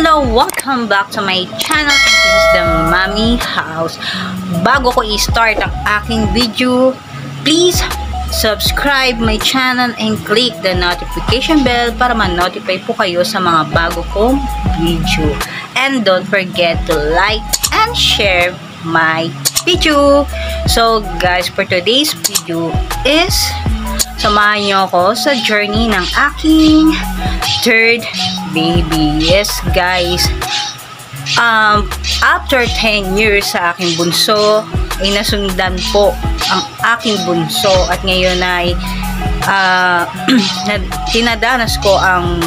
Hello! Welcome back to my channel. This is the Mommy House. Bago ko i-start ang aking video, please subscribe my channel and click the notification bell para ma-notify po kayo sa mga bago kong video. And don't forget to like and share my video. So guys, for today's video is samahan niyo ako sa journey ng aking third baby. Yes guys, after 10 years sa aking bunso ay nasundan po ang aking bunso at ngayon ay tinadanas ko ang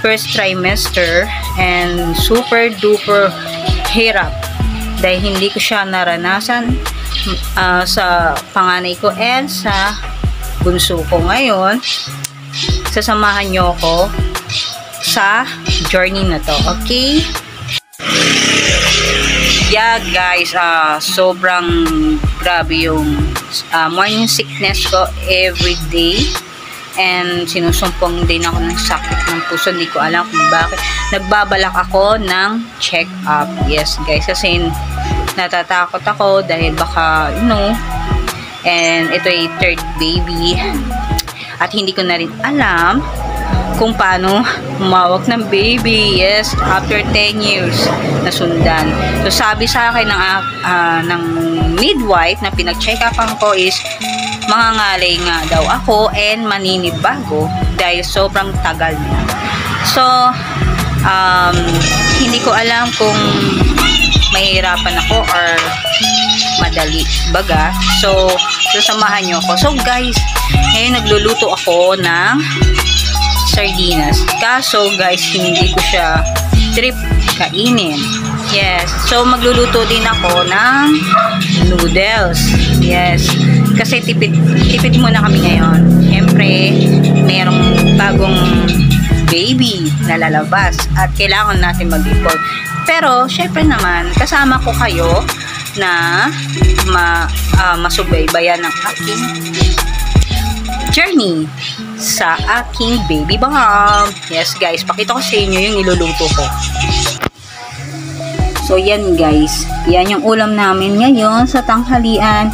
first trimester and super duper hirap dahil hindi ko siya naranasan sa panganay ko and sa bunso ko. Ngayon sasamahan nyo ako sa journey na to, okay? Yeah guys, sobrang grabe yung morning sickness ko every day and sinusumpong din ako ng sakit ng puso. Hindi ko alam kung bakit. Nagbabalak ako ng check up. Yes guys, kasi natatakot ako dahil baka and ito ay third baby at hindi ko na rin alam kung paano humawak ng baby. Yes, after 10 years nasundan. So sabi sa akin ng midwife na pinag-check-upan ko is mangangalay nga daw ako and maninibago dahil sobrang tagal na. So hindi ko alam kung mahirapan ako or madali baga. So sasamahan nyo ako. So guys, ngayon nagluluto ako ng sardinas. Kaso guys, hindi ko siya trip kainin. Yes. So magluluto din ako ng noodles. Yes. Kasi tipid muna kami ngayon. Siyempre, merong bagong baby na lalabas at kailangan natin mag-ipon. Pero syempre naman, kasama ko kayo na masubaybayan ng aking journey sa aking baby bump. Yes guys, pakita ko sa inyo yung niluluto ko. So yan guys, yan yung ulam namin ngayon sa tanghalian.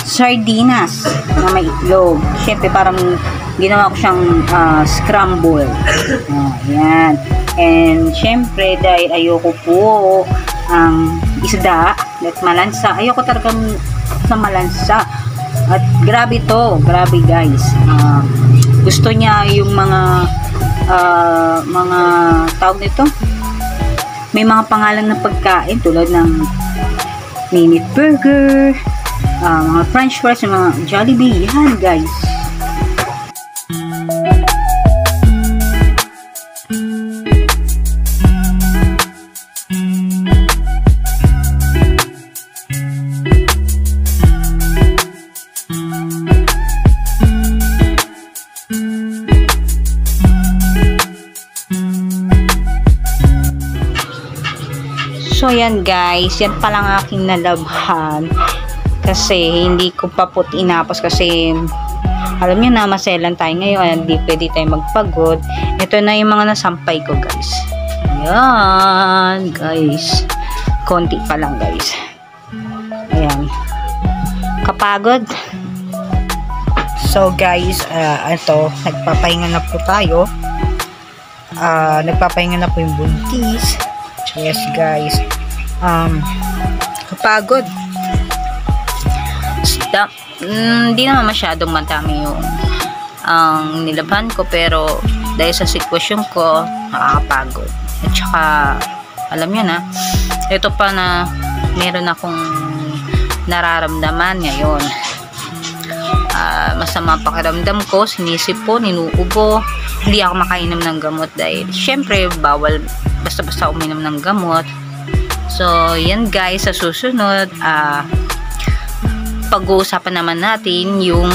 Sardinas na may itlog. Syempre parang ginawa ko siyang scramble. Yan. And syempre dahil ayoko po ang isda at malansa. Ayoko talagang sa malansa. At grabe to, grabe guys. Gusto niya yung mga tawag nito. May mga pangalan ng pagkain tulad ng minute burger, mga french fries, mga Jollibee. Yan guys. So yan guys, yan palang aking nalabhan kasi hindi ko pa po tinapos kasi alam niyo na maselan tayo ngayon, hindi pwede tayo magpagod. Ito na yung mga nasampay ko guys. Yan guys, konti pa lang guys. Ayan, kapagod. So guys, ito, nagpapahinga na po tayo. Nagpapahinga na po yung buntis. Yes guys, kapagod. Hindi naman masyadong matami yung nilabhan ko, pero dahil sa sitwasyon ko nakakapagod. At saka alam nyo na, ito pa na meron akong nararamdaman ngayon. Masama pakiramdam ko, sinisipon, inuubo, hindi ako makainom ng gamot dahil syempre bawal basta-basta uminom ng gamot. So yan guys, sa susunod pag-uusapan naman natin yung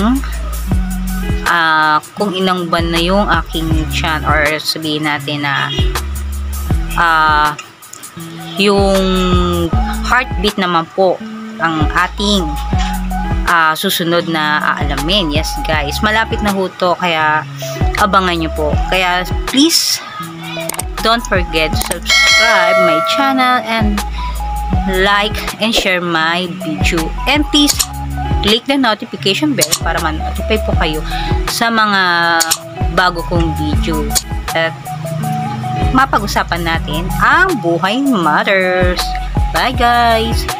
kung ilang buwan na yung aking tiyan, or sabihin natin na yung heartbeat naman po ang ating susunod na aalamin. Yes guys, malapit na ho to, kaya abangan nyo po. Kaya please don't forget to subscribe my channel and like and share my video. And please click the notification bell para ma-notify po kayo sa mga bago kong video. At mapag-usapan natin ang buhay mothers. Bye guys!